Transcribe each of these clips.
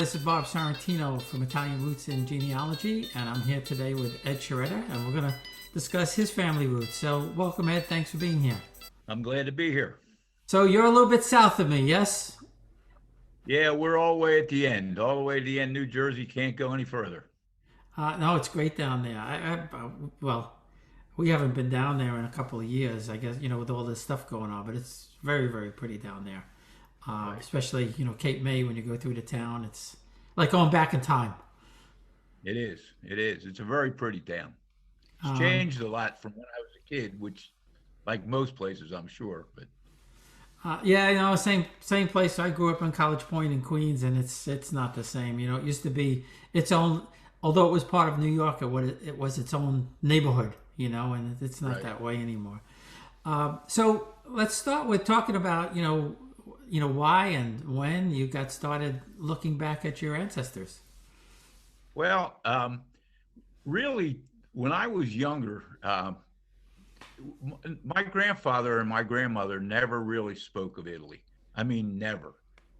this is Bob Sorrentino from Italian Roots and Genealogy, and I'm here today with Ed Sherretta, and we're going to discuss his family roots. So, welcome, Ed. Thanks for being here. I'm glad to be here. So, you're a little bit south of me, yes? Yeah, we're all the way at the end, all the way to the end. New Jersey can't go any further. No, it's great down there. Well, we haven't been down there in a couple of years, I guess, with all this stuff going on, but it's very, very pretty down there. Right. Especially, Cape May, when you go through the town, it's like going back in time. It is. It is. It's a very pretty town. It's Um, changed a lot from when I was a kid, which, like most places, I'm sure. But yeah, same place. I grew up in College Point in Queens, and it's not the same. It used to be its own, although it was part of New York, it was its own neighborhood. And it's not right. that way anymore. So let's start with talking about why and when you got started looking back at your ancestors. Well, really, when I was younger, my grandfather and my grandmother never really spoke of Italy. I mean, never.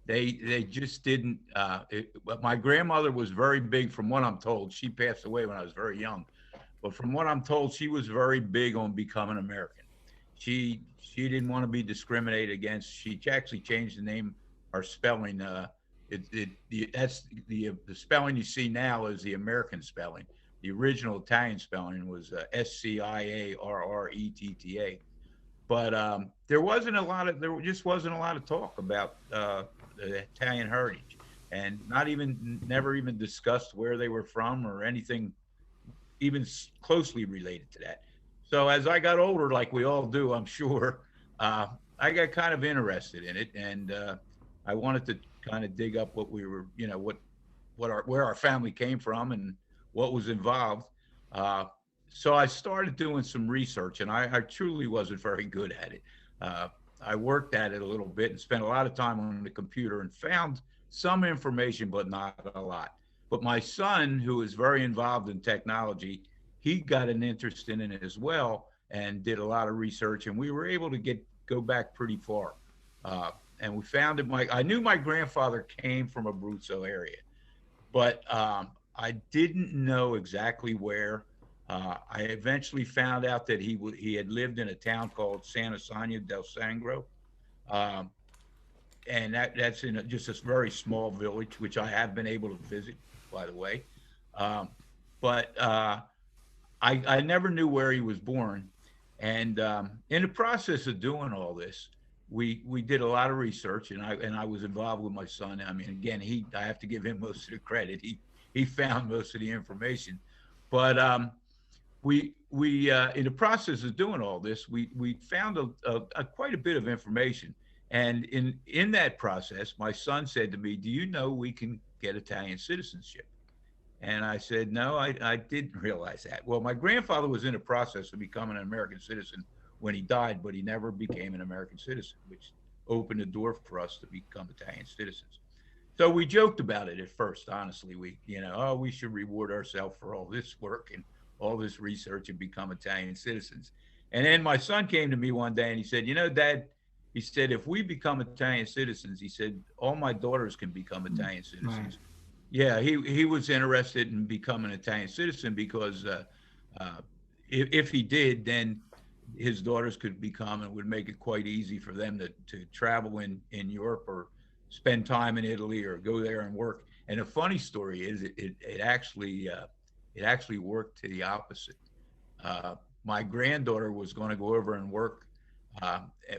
They just didn't. But my grandmother was very big, from what I'm told. She passed away when I was very young, but from what I'm told, she was very big on becoming American. She didn't want to be discriminated against. She actually changed the name or spelling. That's the spelling you see now is the American spelling. The original Italian spelling was Sciarretta. But there just wasn't a lot of talk about the Italian heritage, and never even discussed where they were from or anything even closely related to that. So as I got older, like we all do, I'm sure, I got kind of interested in it, and I wanted to kind of dig up what we were, where our family came from and what was involved. So I started doing some research, and I truly wasn't very good at it. I worked at it a little bit and spent a lot of time on the computer and found some information, but not a lot. But my son, who is very involved in technology, he got an interest in it as well and did a lot of research, and we were able to go back pretty far. And we found that I knew my grandfather came from Abruzzo area, but I didn't know exactly where. I eventually found out that he had lived in a town called Eusanio del Sangro, um, and that's in just this very small village, which I have been able to visit, by the way. Um, but I never knew where he was born, and in the process of doing all this, we did a lot of research, and I was involved with my son. I mean, again, I have to give him most of the credit. He found most of the information, but we in the process of doing all this, we found quite a bit of information, and in that process, my son said to me, "Do you know we can get Italian citizenship?" And I said, "No, I didn't realize that." Well, my grandfather was in the process of becoming an American citizen when he died, but he never became an American citizen, which opened the door for us to become Italian citizens. So we joked about it at first, honestly. Oh, we should reward ourselves for all this work and all this research and become Italian citizens. And then my son came to me one day and he said, Dad, he said, if we become Italian citizens, he said, all my daughters can become Italian Right. citizens. Yeah, he was interested in becoming an Italian citizen because if he did, then his daughters could become, and would make it quite easy for them to travel in Europe or spend time in Italy or go there and work. And the funny story is it actually worked to the opposite. My granddaughter was going to go over and work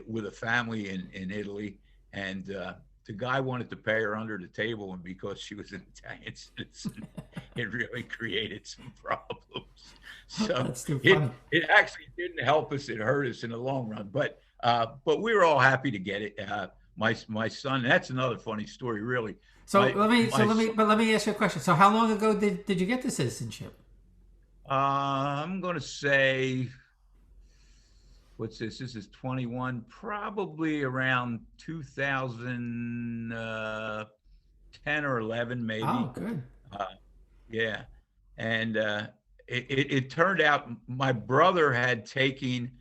with a family in Italy, and the guy wanted to pay her under the table, and because she was an Italian citizen, it really created some problems. So That's too it funny. it actually didn't help us; it hurt us in the long run. But we were all happy to get it. My son. That's another funny story, really. So My let me so my let me but let me ask you a question. So how long ago did you get the citizenship? I'm going to say, what's this? This is 21, probably around 2010 or 11, Oh, maybe. good. Uh, yeah. And it turned out my brother had taken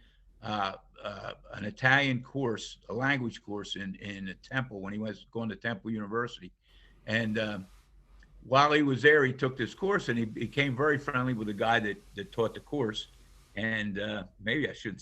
an Italian course, a language course in a Temple when he was going to Temple University. And while he was there, he took this course, and he became very friendly with the guy that taught the course. And maybe I should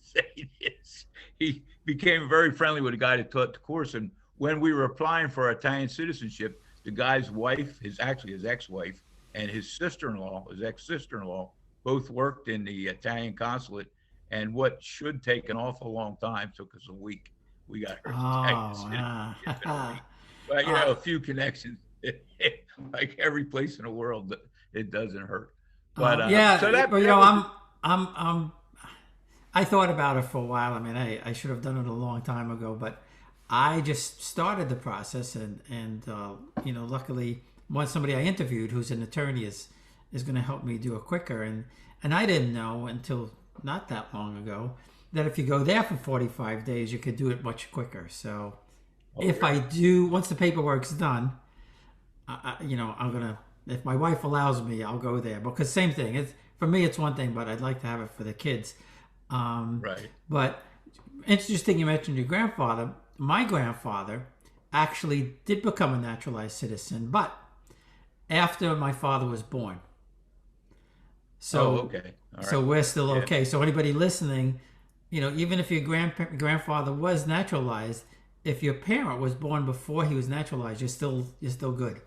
say this. He became very friendly with the guy that taught the course. And when we were applying for Italian citizenship, the guy's wife, his ex-wife, and his sister-in-law, his ex-sister-in-law, both worked in the Italian consulate. And what should take an awful long time took us a week. We got our Italian citizenship in a week. But a few connections. Like every place in the world, it doesn't hurt. But yeah, so that, but I'm I thought about it for a while. I mean, I should have done it a long time ago, but I just started the process, and luckily, somebody I interviewed who's an attorney is going to help me do it quicker, and I didn't know until not that long ago that if you go there for 45 days, you could do it much quicker. So if I do, once the paperwork's done, I'm gonna, if my wife allows me, I'll go there, because same thing. It's for me, it's one thing, but I'd like to have it for the kids. Right. But interesting, you mentioned your grandfather. My grandfather actually did become a naturalized citizen, but after my father was born. So, okay. All right. So we're still okay. So anybody listening, even if your grandfather was naturalized, if your parent was born before he was naturalized, you're still good.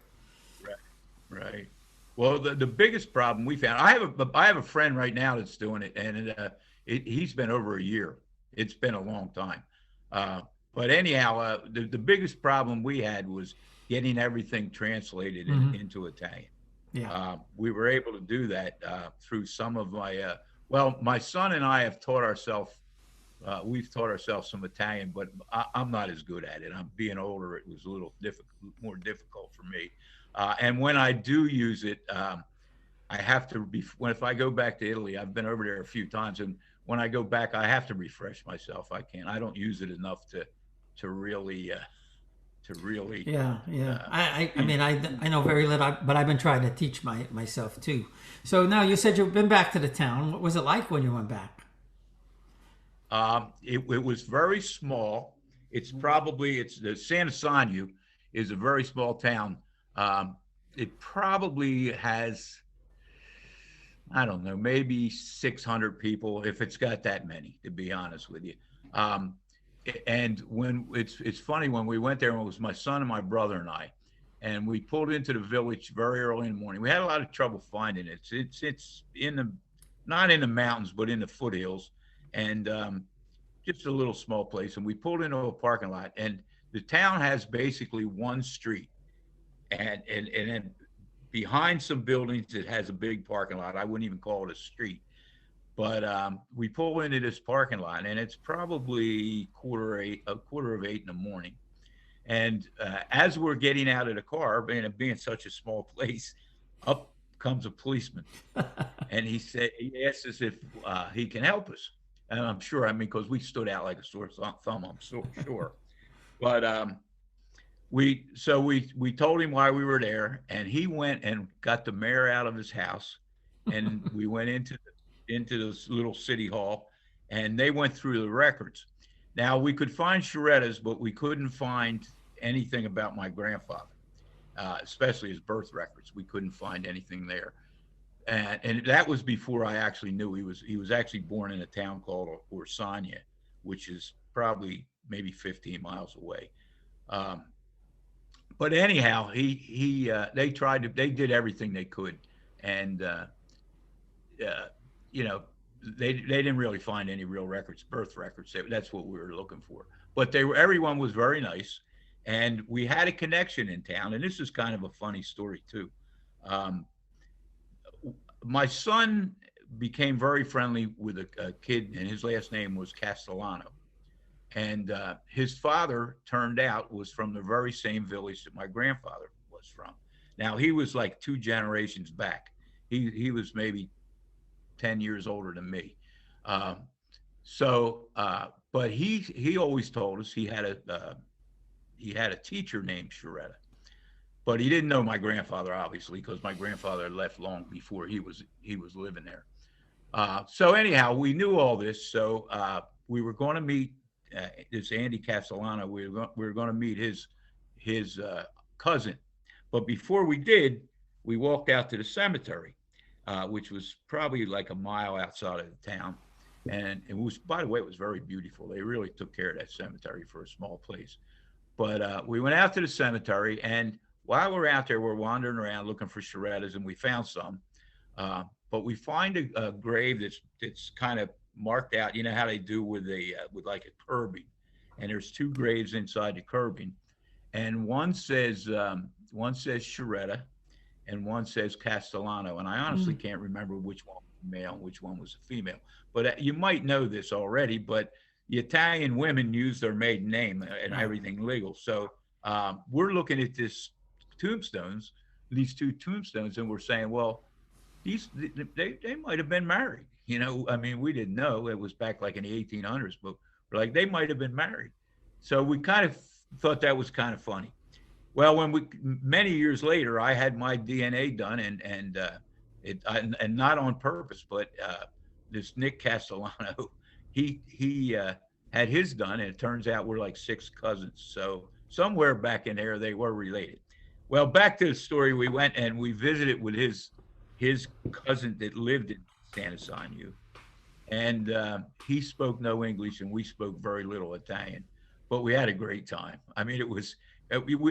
Right. Well, the biggest problem we found, I have a friend right now that's doing it, and he's been over a year. It's been a long time. But anyhow, the biggest problem we had was getting everything translated into Italian. Yeah. We were able to do that through some of my son and I have taught ourselves. We've taught ourselves some Italian, but I'm not as good at it. I'm being older. It was a little more difficult for me. And when I do use it, I have to if I go back to Italy, I've been over there a few times, and when I go back, I have to refresh myself. I don't use it enough to really. Yeah. I mean, I know very little, but I've been trying to teach myself too. So now you said you've been back to the town. What was it like when you went back? It was very small. It's the San Eusanio is a very small town. It probably has, I don't know, maybe 600 people, if it's got that many, to be honest with you. And when it's funny, when we went there, it was my son and my brother and I, and we pulled into the village very early in the morning. We had a lot of trouble finding it. It's not in the mountains, but in the foothills, and just a little small place. And we pulled into a parking lot, and the town has basically one street, and then behind some buildings, it has a big parking lot. I wouldn't even call it a street. But we pull into this parking lot, and it's probably a quarter of 8 in the morning. And as we're getting out of the car, and it being such a small place, up comes a policeman. And he asked us if he can help us. And I'm sure, because we stood out like a sore thumb, I'm so sure. But we told him why we were there, and he went and got the mayor out of his house, and we went into this little city hall, and they went through the records. Now, we could find Sherretta's, but we couldn't find anything about my grandfather, especially his birth records. We couldn't find anything there. And that was before I actually knew he was actually born in a town called Eusanio, which is probably maybe 15 miles away. But anyhow, they did everything they could, and they didn't really find any real records, birth records. That's what we were looking for. But everyone was very nice, and we had a connection in town. And this is kind of a funny story too. My son became very friendly with a kid, and his last name was Castellano. And his father, turned out, was from the very same village that my grandfather was from. Now, he was like 2 generations back. He was maybe 10 years older than me. But he always told us he had a teacher named Sherretta. But he didn't know my grandfather, obviously, because my grandfather had left long before he was living there. So anyhow, we knew all this. So we were going to meet this Andy Castellano. We were going to meet his cousin. But before we did, we walked out to the cemetery, which was probably like a mile outside of the town. And it was, by the way, it was very beautiful. They really took care of that cemetery for a small place. But we went out to the cemetery, and while we're out there, we're wandering around looking for Sherrettas, and we found some. But we find a grave that's kind of marked out. You know how they do with a with like a curbing, and there's two graves inside the curbing, and one says Sherretta, and one says Castellano, and I honestly Mm. can't remember which one was male and which one was a female. But you might know this already, but the Italian women use their maiden name and Right. everything legal. So we're looking at tombstones, these two tombstones, and we're saying, well, they might have been married. You know, I mean, we didn't know. It was back like in the 1800s, but we're like, they might have been married. So we kind of thought that was kind of funny. Well, when we many years later, I had my DNA done, and not on purpose, but this Nick Castellano, he had his done, and it turns out we're like six cousins. So somewhere back in there, they were related. Well, back to the story, we went and we visited with his cousin that lived in San Antonio, and he spoke no English, and we spoke very little Italian, but we had a great time. I mean, it was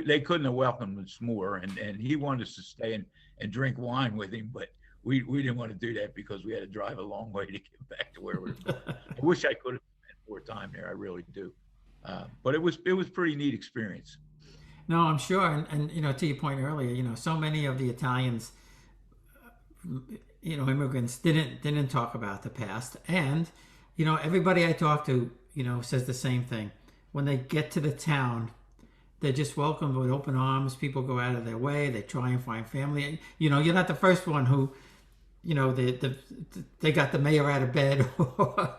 they couldn't have welcomed us more, and he wanted us to stay and drink wine with him, but we didn't want to do that because we had to drive a long way to get back to where we were going. I wish I could have spent more time there. I really do. But it was pretty neat experience. No, I'm sure, and to your point earlier, so many of the Italians, immigrants didn't talk about the past, and everybody I talk to, says the same thing. When they get to the town, they're just welcomed with open arms. People go out of their way. They try and find family. You're not the first one who, they got the mayor out of bed, or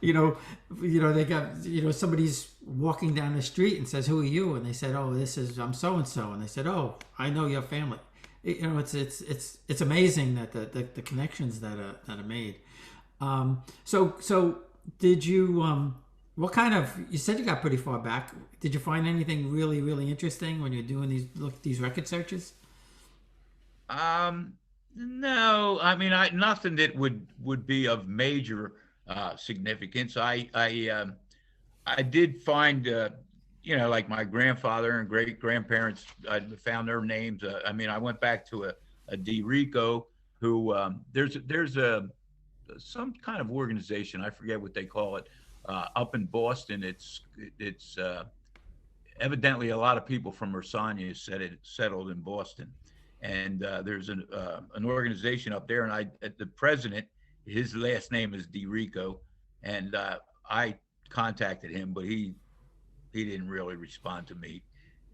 Yeah. they got somebody's walking down the street and says, "Who are you?" And they said, "Oh, I'm so and so," and they said, "Oh, I know your family." It's amazing that the connections that are made. So did you what kind of, you said you got pretty far back. Did you find anything really, really interesting when you're doing these record searches? Um, no, I mean, nothing that would be of major significance. I did find, like my grandfather and great grandparents. I found their names. I mean, I went back to a Di Rico who there's a some kind of organization. I forget what they call it. Up in Boston, it's evidently a lot of people from Eusanio settled in Boston, and there's an organization up there, and the president, his last name is Di Rico, and I contacted him, but he didn't really respond to me.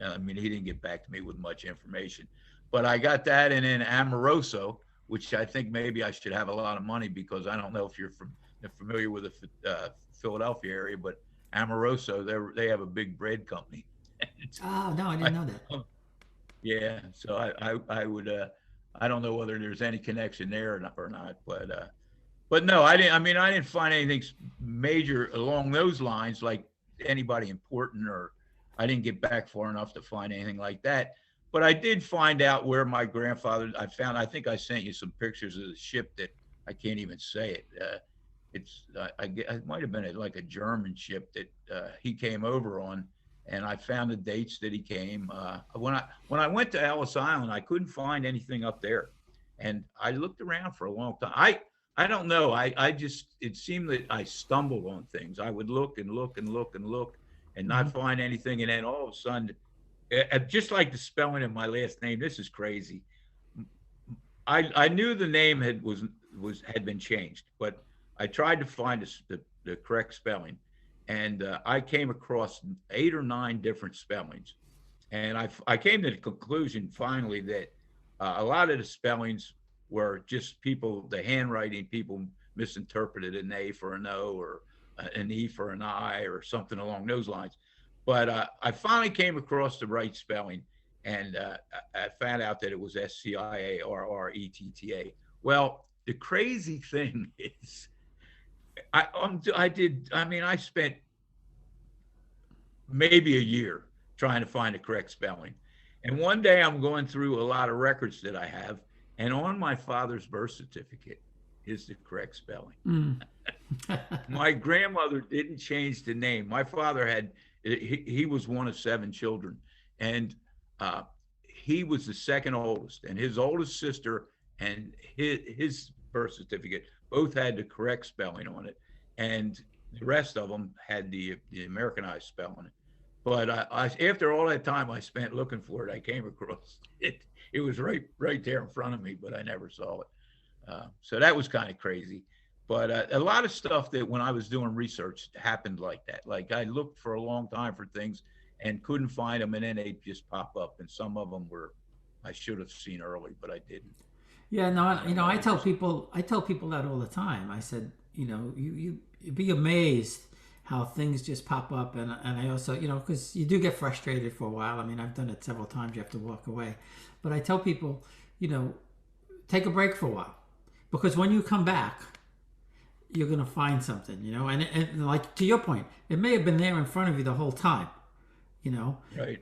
I mean, he didn't get back to me with much information, but I got that, and then Amoroso, which I think maybe I should have a lot of money because I don't know if you're familiar with the Philadelphia area, but Amoroso, they have a big bread company. Oh no, I didn't know that. Yeah, so I would I don't know whether there's any connection there or not, but no, I didn't. I mean, I didn't find anything major along those lines, like anybody important, or I didn't get back far enough to find anything like that. But I did find out where my grandfather. I think I sent you some pictures of the ship that I can't even say it. It might have been like a German ship that he came over on, and I found the dates that he came. When I went to Ellis Island, I couldn't find anything up there, and I looked around for a long time. I don't know. I just, it seemed that I stumbled on things. I would look and look and look and look and not Hmm. find anything, and then all of a sudden, just like the spelling of my last name, this is crazy. I knew the name had been changed, but I tried to find the correct spelling, and I came across 8 or 9 different spellings, and I came to the conclusion finally that a lot of the spellings were just the handwriting people misinterpreted an A for an O, or an E for an I, or something along those lines. But I finally came across the right spelling, and I found out that it was Sciarretta. Well, the crazy thing is, I spent maybe a year trying to find the correct spelling. And one day I'm going through a lot of records that I have, and on my father's birth certificate is the correct spelling. Mm. My grandmother didn't change the name. My father had, he was one of 7 children, and uh, he was the second oldest, and his oldest sister and his birth certificate both had the correct spelling on it, and the rest of them had the Americanized spelling. But after all that time I spent looking for it, I came across it. It was right there in front of me, but I never saw it. So that was kind of crazy. But a lot of stuff that when I was doing research happened like that. Like I looked for a long time for things and couldn't find them, and then they just pop up. And some of them were I should have seen early, but I didn't. Yeah, no, I you don't know, know. It just I tell people that all the time. I said, you know, you'd be amazed how things just pop up, and I also, you know, because you do get frustrated for a while. I mean, I've done it several times. You have to walk away, but I tell people, you know, take a break for a while, because when you come back, you're gonna find something, you know, and like to your point, it may have been there in front of you the whole time, you know, right.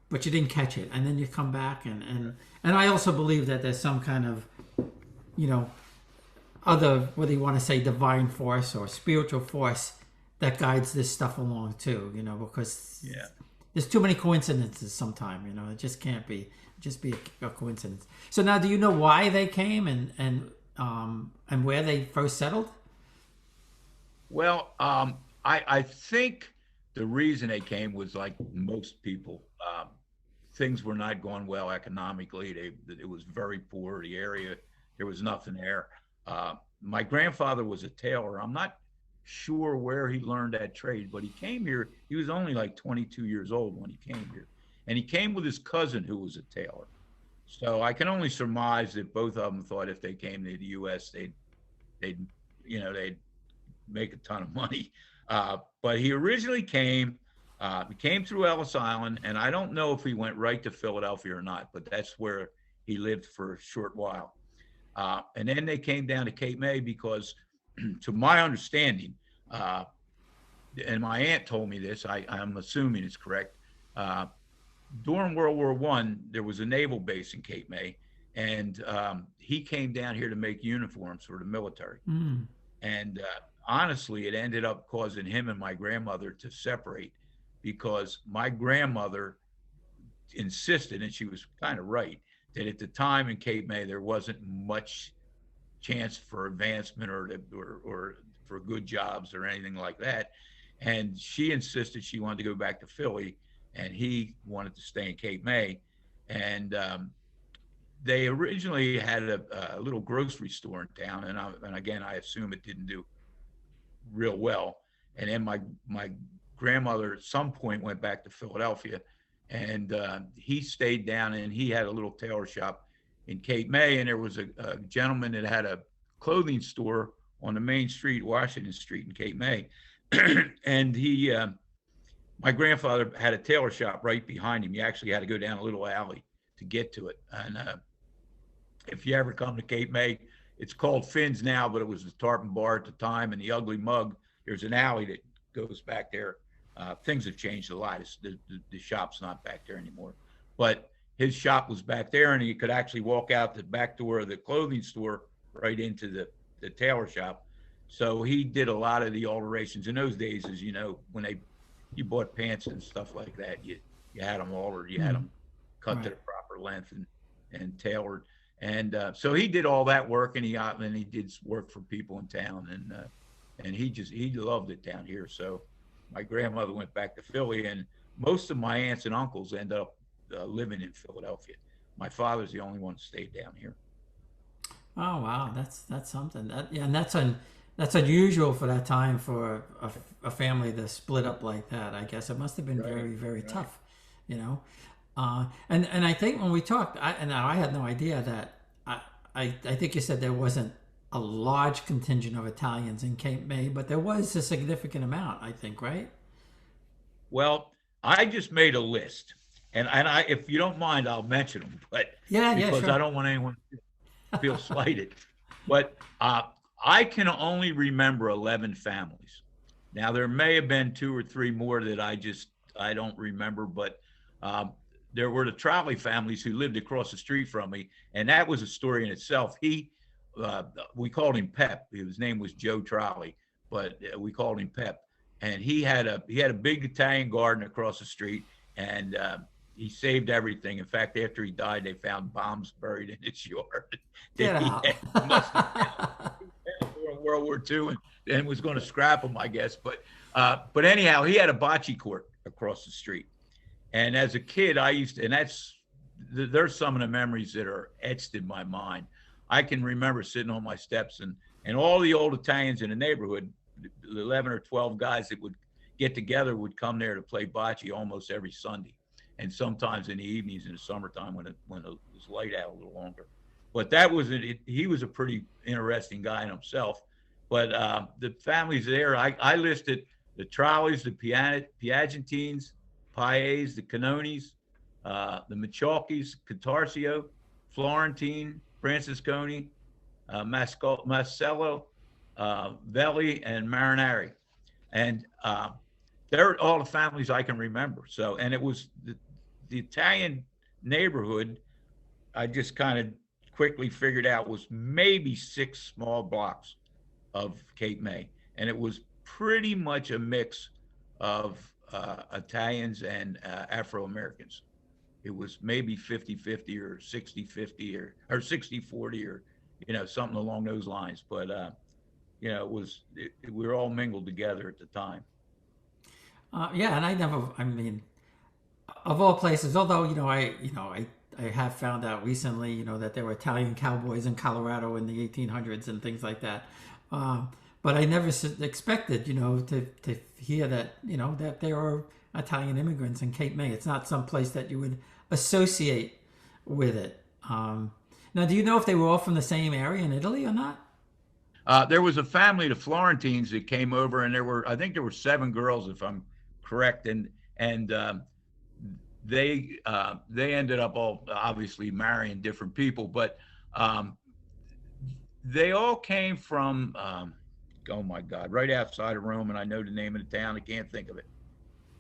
but you didn't catch it, and then you come back, and I also believe that there's some kind of, you know, other, whether you want to say divine force or spiritual force that guides this stuff along too, you know, because Yeah. there's too many coincidences sometimes, you know, it just can't be just be a coincidence. So now, do you know why they came and where they first settled? Well, I think the reason they came was like most people. Things were not going well economically. It was very poor. The area, there was nothing there. My grandfather was a tailor. I'm not sure where he learned that trade, but he came here. He was only like 22 years old when he came here, and he came with his cousin who was a tailor. So I can only surmise that both of them thought if they came to the U.S., they'd they'd make a ton of money. But he originally came. He came through Ellis Island, and I don't know if he went right to Philadelphia or not, but that's where he lived for a short while. And then they came down to Cape May because, to my understanding, uh, and my aunt told me this, I'm assuming it's correct. Uh, During World War I, there was a naval base in Cape May, and he came down here to make uniforms for the military. Mm, And honestly, it ended up causing him and my grandmother to separate because my grandmother insisted, and she was kind of right, that at the time in Cape May there wasn't much chance for advancement or for good jobs or anything like that. And she insisted she wanted to go back to Philly, and he wanted to stay in Cape May. And they originally had a little grocery store in town, and again, I assume it didn't do real well. And then my grandmother at some point went back to Philadelphia, and he stayed down, and he had a little tailor shop in Cape May, and there was a gentleman that had a clothing store on the main street, Washington Street in Cape May, and my grandfather had a tailor shop right behind him. You actually had to go down a little alley to get to it, and if you ever come to Cape May, it's called Finn's now, but it was the Tarpon Bar at the time, and the Ugly Mug. There's an alley that goes back there. Things have changed a lot. The shop's not back there anymore, but his shop was back there, and you could actually walk out the back door of the clothing store right into the tailor shop. So he did a lot of the alterations in those days. As you know, when you bought pants and stuff like that, you had them altered, you had them cut right. to the proper length and tailored. And so he did all that work, and he did work for people in town, and he loved it down here. So my grandmother went back to Philly, and most of my aunts and uncles end up living in Philadelphia. My father's the only one who stayed down here. Oh wow, that's something. Yeah, and that's unusual for that time for a family to split up like that. I guess it must have been Right, very right. tough, you know. And I think when we talked, I had no idea that I think you said there wasn't a large contingent of Italians in Cape May, but there was a significant amount. I think, right? Well, I just made a list, and I, if you don't mind, I'll mention them, but Yeah, because I sure. don't want anyone to feel slighted. But I can only remember 11 families. Now there may have been two or three more that I don't remember, but um, there were the Trolley families who lived across the street from me, and that was a story in itself. We called him Pep. His name was Joe Trolley, but we called him Pep. And he had a big Italian garden across the street, and he saved everything. In fact, after he died, they found bombs buried in his yard Get that out. he must have found during World War II, and was going to scrap them, I guess. But anyhow, he had a bocce court across the street. And as a kid, I used to, and there's some of the memories that are etched in my mind. I can remember sitting on my steps, and all the old Italians in the neighborhood, the 11 or 12 guys that would get together would come there to play bocce almost every Sunday, and sometimes in the evenings in the summertime when it was light out a little longer. But that was it. He was a pretty interesting guy in himself. But the families there, I listed the Trolleys, the Piagentines, Paes, the Canonis, the Michalkis, Catarcio, Florentine, Francisconi, Marcello, Velli, and Marinari. And they're all the families I can remember. So, and it was the Italian neighborhood, I just kind of quickly figured out, was maybe 6 small blocks of Cape May. And it was pretty much a mix of Italians and Afro-Americans. It was maybe 50-50 or 60-50 or 60-40 or, something along those lines. But, we were all mingled together at the time. Yeah, and I mean, of all places, although, I have found out recently, that there were Italian cowboys in Colorado in the 1800s and things like that. But I never expected, to hear that, that there are Italian immigrants in Cape May. It's not some place that you would associate with it. Now, do you know if they were all from the same area in Italy or not? There was a family, the Florentines, that came over, and I think there were 7 girls, if I'm correct, and they ended up all obviously marrying different people, but they all came from oh my God, right outside of Rome, and I know the name of the town. I can't think of it.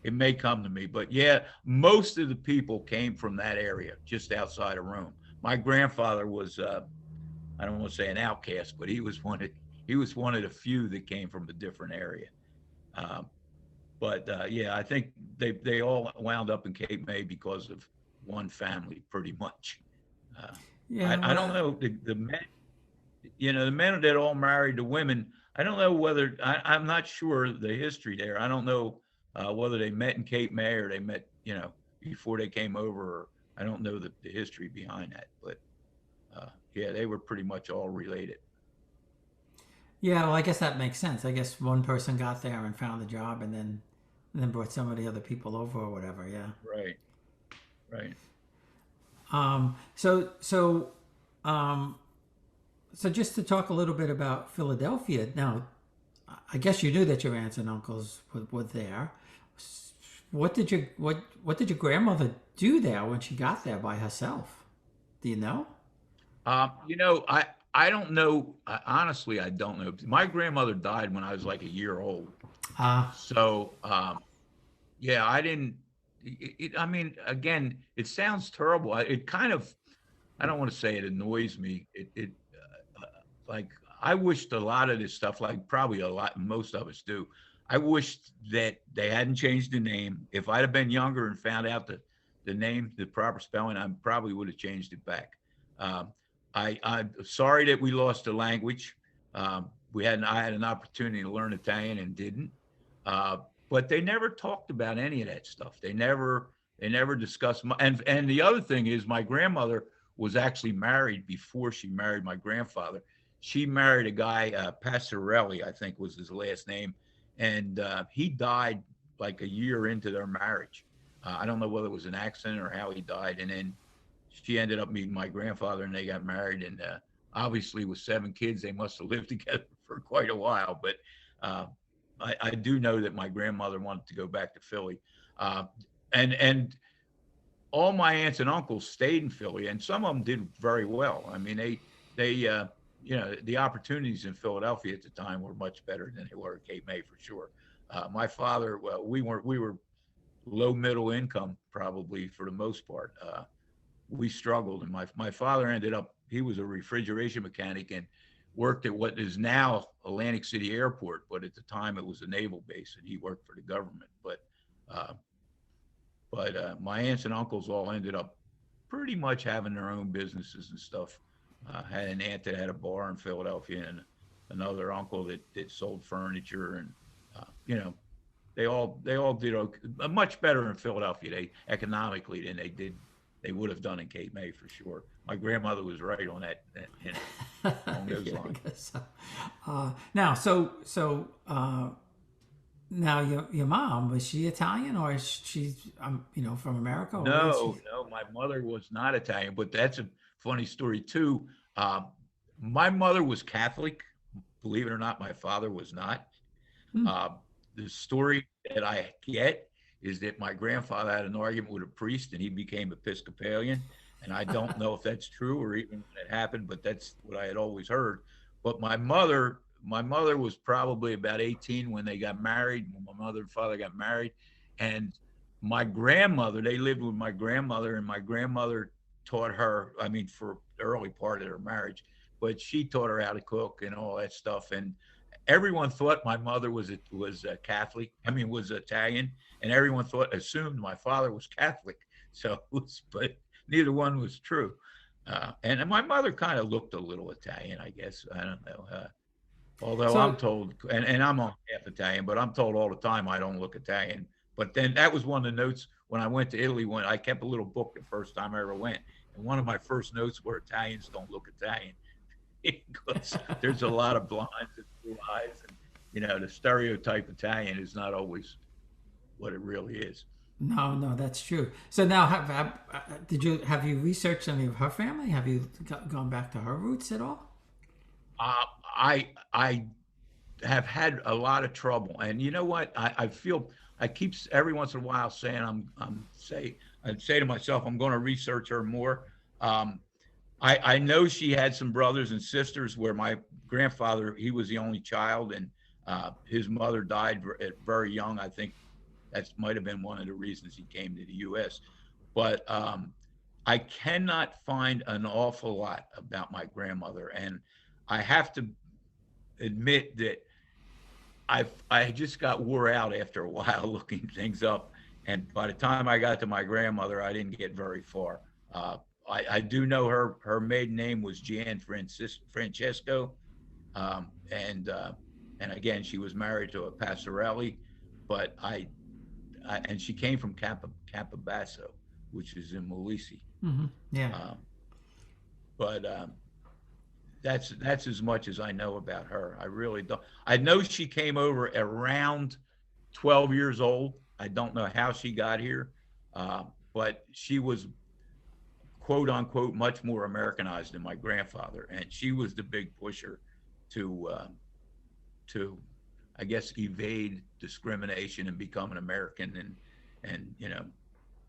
It may come to me, but yeah, most of the people came from that area, just outside of Rome. My grandfather was, I don't want to say an outcast, but he was one of the few that came from a different area. Yeah, I think they all wound up in Cape May because of one family, pretty much. Yeah, I don't know the men. The men that all married the women. I don't know whether I'm not sure the history there. I don't know whether they met in Cape May or they met, before they came over. Or I don't know the history behind that, but yeah, they were pretty much all related. Yeah, well, I guess that makes sense. I guess one person got there and found a job, and then brought some of the other people over or whatever. Yeah. Right. Right. So just to talk a little bit about Philadelphia. Now, I guess you knew that your aunts and uncles were there. What did your grandmother do there when she got there by herself? Do you know? I don't know. Honestly, I don't know. My grandmother died when I was like a year old. So, yeah, I didn't. I mean, again, it sounds terrible. It kind of, I don't want to say it annoys me. Like, I wished a lot of this stuff, like probably most of us do. I wished that they hadn't changed the name. If I'd have been younger and found out the name, the proper spelling, I probably would have changed it back. I'm sorry that we lost the language. I had an opportunity to learn Italian and didn't. But they never talked about any of that stuff. They never discussed. And the other thing is, my grandmother was actually married before she married my grandfather. She married a guy, Passarelli, I think was his last name, and he died like a year into their marriage. I don't know whether it was an accident or how he died. And then she ended up meeting my grandfather, and they got married. And obviously, with 7 kids, they must have lived together for quite a while. But I do know that my grandmother wanted to go back to Philly, and all my aunts and uncles stayed in Philly, and some of them did very well. I mean, they the opportunities in Philadelphia at the time were much better than they were at Cape May, for sure. My father, well, we were low middle income, probably for the most part. We struggled, and my father ended up, he was a refrigeration mechanic and worked at what is now Atlantic City Airport, but at the time it was a naval base, and he worked for the government. Uh, my aunts and uncles all ended up pretty much having their own businesses and stuff. Had an aunt that had a bar in Philadelphia, and another uncle that sold furniture, and you know, they all did okay, much better in Philadelphia, they economically, than they would have done in Cape May, for sure. My grandmother was right on that, on those Yeah, I lines. guess so. Now, now your mom, was she Italian, or is she from America, or where did she? No, my mother was not Italian, but that's a funny story too. Um, my mother was Catholic, believe it or not. My father was not. Hmm. Uh, the story that I get is that my grandfather had an argument with a priest and he became Episcopalian. And I don't know if that's true or even when it happened, but that's what I had always heard. But my mother was probably about 18 when they got married, when my mother and father got married. And my grandmother, they lived with my grandmother, and my grandmother taught her, I mean, for the early part of their marriage, but she taught her how to cook and all that stuff. And everyone thought my mother was a Catholic. I mean, was Italian, and everyone assumed my father was Catholic. So, but neither one was true. And my mother kind of looked a little Italian, I guess. I don't know. Although I'm So, told, and I'm on half Italian, but I'm told all the time I don't look Italian. But then that was one of the notes when I went to Italy. When I kept a little book the first time I ever went, and one of my first notes were Italians don't look Italian, because there's a lot of blondes and blue eyes, and the stereotype Italian is not always what it really is. no, no, that's true. So now, have you researched any of her family? Have you gone back to her roots at all? I have had a lot of trouble, and you know what? I feel I keep every once in a while saying I'd say to myself I'm going to research her more. Um, I know she had some brothers and sisters where my grandfather, he was the only child, and his mother died very young. I think that might have been one of the reasons he came to the U.S. But I cannot find an awful lot about my grandmother, and I have to admit that I just got wore out after a while looking things up, and by the time I got to my grandmother, I didn't get very far. Uh, I do know her maiden name was Francesco, and again she was married to a Passarelli, but and she came from Campobasso, which is in Molise. Yeah. Um, but that's as much as I know about her. I really don't. I know she came over around 12 years old. I don't know how she got here, but she was quote unquote much more Americanized than my grandfather, and she was the big pusher to I guess evade discrimination and become an American, and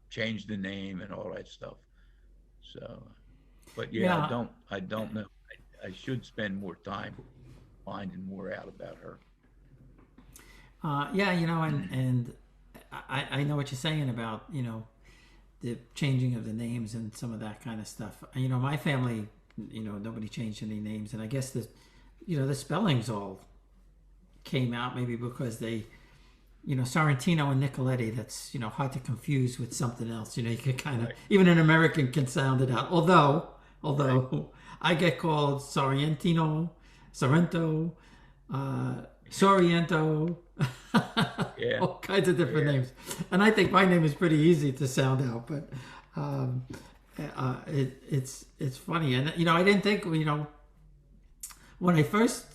change the name and all that stuff. So, but yeah, Yeah. I don't know. I should spend more time finding more out about her. Yeah, and I know what you're saying about the changing of the names and some of that kind of stuff. My family, nobody changed any names, and I guess the spellings all came out maybe because they, Sorrentino and Nicoletti. That's hard to confuse with something else. You could kind of Right. even an American can sound it out. Right. Although I get called Sorrento, Soriento, Yeah. all kinds of different Yeah. names. And I think my name is pretty easy to sound out, but um, it's funny. And I didn't think when I first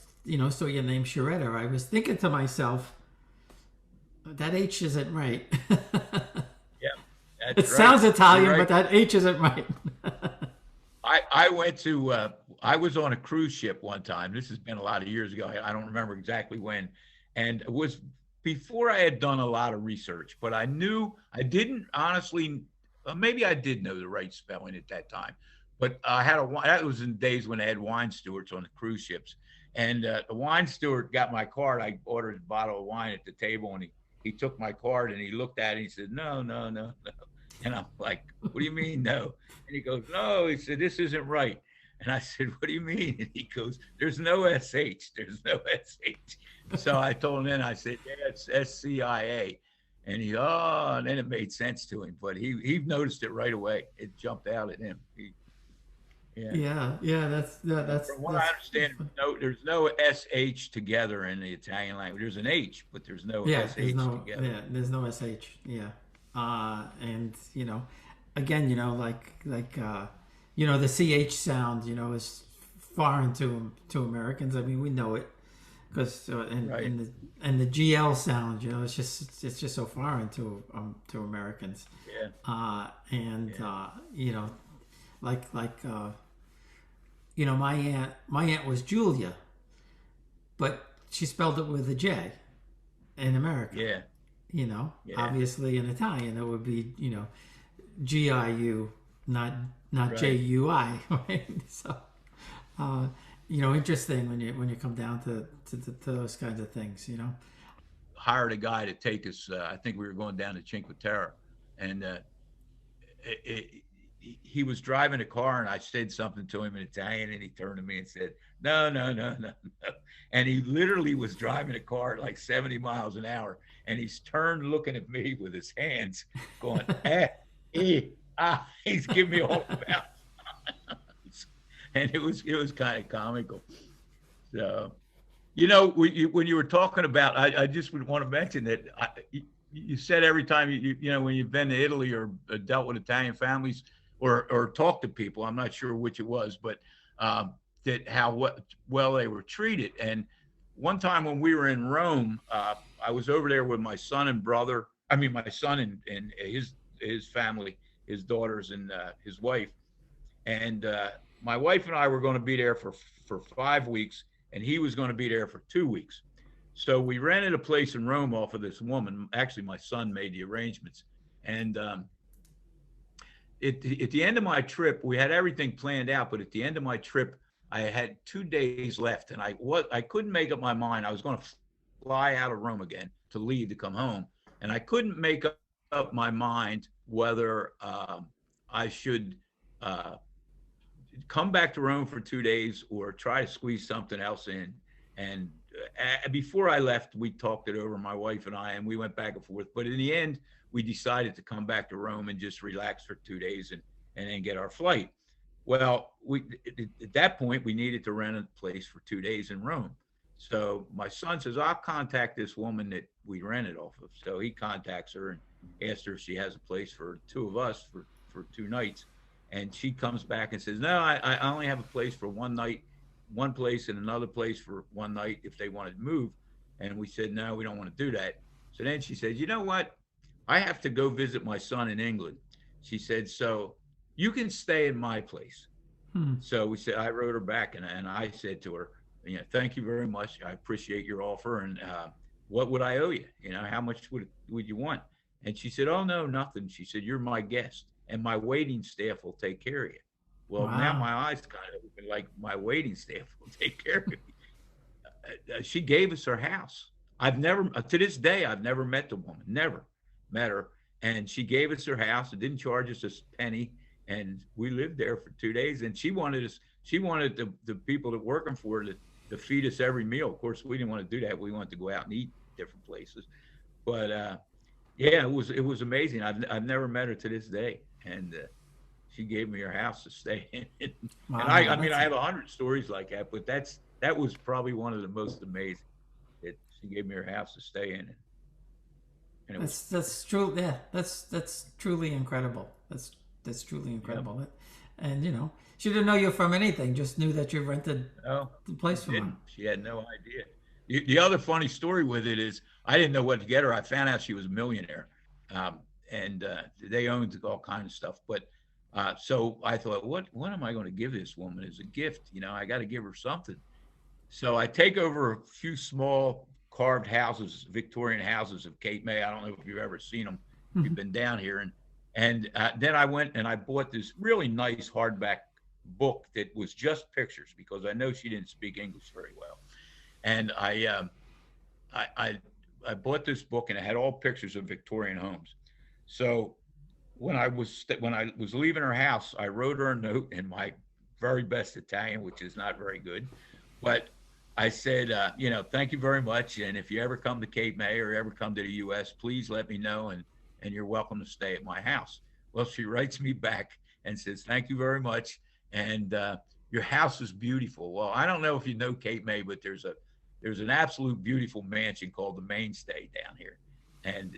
saw your name Sherretta, I was thinking to myself that H isn't right. Yeah. It That's right. sounds You're Italian, right. but that H isn't right. I went to I was on a cruise ship one time. This has been a lot of years ago. I don't remember exactly when, and it was before I had done a lot of research. But I didn't honestly. Maybe I did know the right spelling at that time, but I had that was in days when they had wine stewards on the cruise ships, and the wine steward got my card. I ordered a bottle of wine at the table, and he took my card and he looked at it and he said, no, no, no, no. And I'm like, what do you mean, no? And he goes, no. He said, this isn't right. And I said, what do you mean? And he goes, there's no SH. There's no SH. So I told him then, I said, yeah, it's SCIA. And he, oh, and then it made sense to him. But he noticed it right away. It jumped out at him. Yeah. Yeah. That's From what I understand, there's no SH together in the Italian language. There's an H, but there's no yeah. SH together. Yeah. There's no sh. Yeah. And again, the ch sound, is foreign to Americans. I mean, we know it because Right. and the gl sound, it's just so foreign to Americans. Yeah. And Yeah. like my aunt was Julia, but she spelled it with a J in America. Yeah. Yeah. Obviously in Italian it would be GIU, not Right. JUI. Right? So interesting when you come down to those kinds of things. Hired a guy to take us. I think we were going down to Cinque Terre, and it, he was driving a car, and I said something to him in Italian, and he turned to me and said, "No, no, no, no, no." And he literally was driving a car at like 70 miles an hour, and he's turned looking at me with his hands, going, ah. He's giving me all about, and it was kind of comical. So. When you were talking about, I just would want to mention that you said every time when you've been to Italy or dealt with Italian families or talked to people, I'm not sure which it was, but that how well they were treated. And one time when we were in Rome, I was over there with my son and brother. I mean, my son and his family, his daughters and his wife, and my wife and I were going to be there for 5 weeks. And he was going to be there for 2 weeks. So we rented a place in Rome off of this woman. Actually, my son made the arrangements. And at the end of my trip, we had everything planned out. But at the end of my trip, I had 2 days left. And I couldn't make up my mind. I was going to fly out of Rome again to leave to come home. And I couldn't make up my mind whether I should come back to Rome for 2 days or try to squeeze something else in. And before I left, we talked it over, my wife and I, and we went back and forth. But in the end, we decided to come back to Rome and just relax for 2 days and then get our flight. Well, at that point, we needed to rent a place for 2 days in Rome. So my son says, I'll contact this woman that we rented off of. So he contacts her and asks her if she has a place for 2 of us for 2 nights. And she comes back and says, no, I only have a place for 1 night, one place and another place for 1 night if they wanted to move. And we said, no, we don't want to do that. So then she said, you know what? I have to go visit my son in England. She said, so you can stay in my place. So we said, I wrote her back and I said to her, thank you very much. I appreciate your offer. And what would I owe you? How much would you want? And she said, oh, no, nothing. She said, you're my guest. And my waiting staff will take care of you. Well, Wow. Now my eyes kind of open, like my waiting staff will take care of me. She gave us her house. I've never, to this day, I've never met the woman, never met her. And she gave us her house and didn't charge us a penny. And we lived there for 2 days. And she wanted the people that working for her to feed us every meal. Of course, we didn't want to do that. We wanted to go out and eat different places. But yeah, it was amazing. I've never met her to this day. And she gave me her house to stay in. Wow, And I mean, I have 100 stories like that, but that was probably one of the most amazing, that she gave me her house to stay in. And that's true. Yeah, that's truly incredible. That's truly incredible. Yep. And she didn't know you from anything. Just knew that you rented the place from her. She had no idea. The other funny story with it is I didn't know what to get her. I found out she was a millionaire. And they owned all kinds of stuff. But so I thought, what am I going to give this woman as a gift? I got to give her something. So I take over a few small carved houses, Victorian houses of Cape May. I don't know if you've ever seen them. Mm-hmm. You've been down here. And then I went and I bought this really nice hardback book that was just pictures because I know she didn't speak English very well. And I I bought this book and it had all pictures of Victorian homes. So when I was leaving her house, I wrote her a note in my very best Italian, which is not very good, but I said, thank you very much, and if you ever come to Cape May or ever come to the U.S., please let me know, and you're welcome to stay at my house. Well, she writes me back and says, thank you very much, and your house is beautiful. Well, I don't know if you know Cape May, but there's an absolute beautiful mansion called the Mainstay down here, and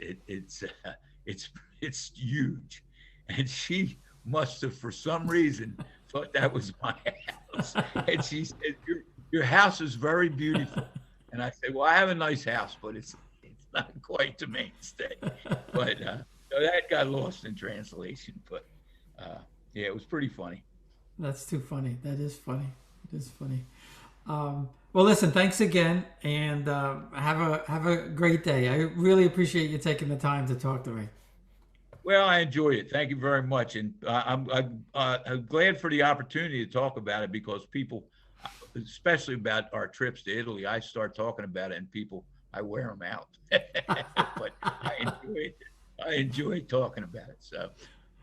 it's huge, and she must have, for some reason, thought that was my house, and she said, your house is very beautiful. And I said, well, I have a nice house, but it's not quite the Mainstay. But so that got lost in translation. But yeah, it was pretty funny. That's too funny. That is funny. It is funny. Well, listen, thanks again, and have a great day. I really appreciate you taking the time to talk to me. Well, I enjoy it. Thank you very much, and I'm glad for the opportunity to talk about it, because people, especially about our trips to Italy, I start talking about it and people, I wear them out. But I enjoy talking about it. So,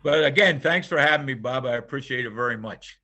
but again, thanks for having me, Bob. I appreciate it very much.